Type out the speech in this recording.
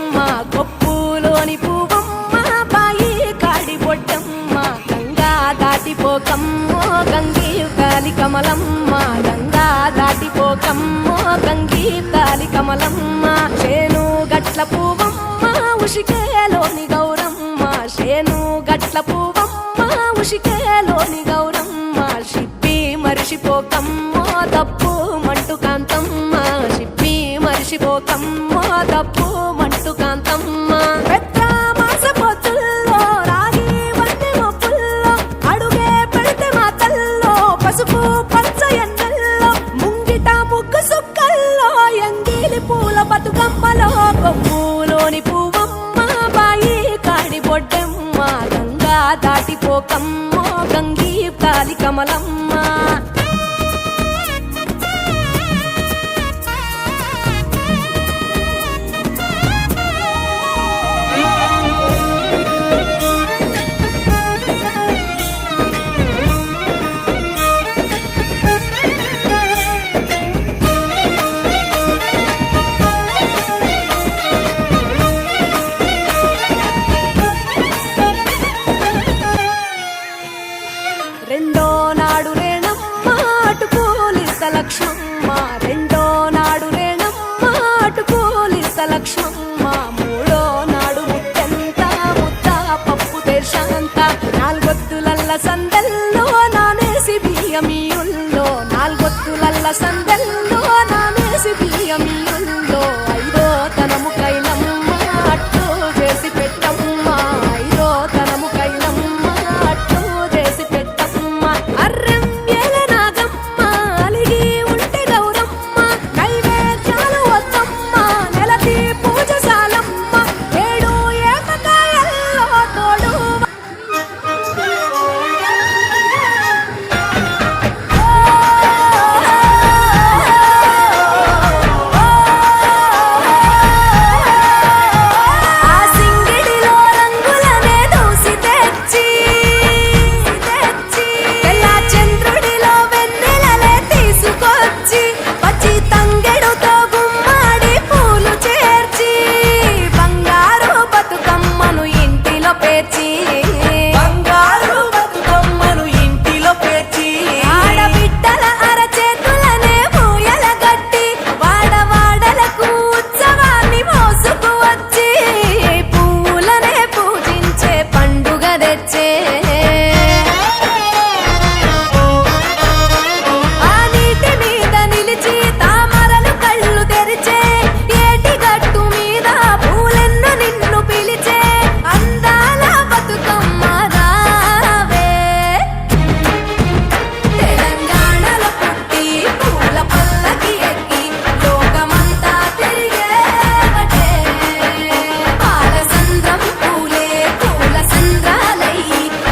బతుకమ్మ కొప్పులోని పువ్వమ్మ బాయి కాడి బొట్టమ్మ గంగా దాటిపోకమ్మో గంగి తాలి కమలమ్మ గంగా దాటిపోకమ్మో గంగి తాలి కమలమ్మ చేను గట్ల పువ్వమ్మ ఉషికేలోని గౌరమ్మ చేను గట్ల పువ్వమ్మ ఉషికేలోని గౌరమ్మ షిప్పి మరిషిపోకమ్మో తప్పు మంటు కాంతమ్మ షిప్పి మరిషిపోకమ్మో తప్పు మంటు కాంతమ్మ పెద్ద మాస పొత్తుల్లో రాగి వంటి మొప్పుల్లో అడుగే పెడితే మాతల్లో పసుపు పచ్చ ఎండల్లో ముంగిట ముగ్గు సుక్కల్లో ఎంగిలి పూల బతుకమ్మలో కొమ్ములోని పువ్వమ్మ బాయి కాడి బొడ్డెమ్మ గంగా దాటిపోకమ్మో గంగి తాలి కమలమ్మ రెండో నాడు రేణమ్మ అటుకూలిస్త లక్ష్మమ్మ రెండో నాడు రేణమ్మ అటుకూలిస్త లక్ష్మమ్మ మూడో నాడు ముట్టెంత ముద్ద పప్పు దేశంత నాలుగొత్తులల్ల సందెల్లో నానేసి బియ్యమీయుల్లో నాలుగొత్తులల్ల సందె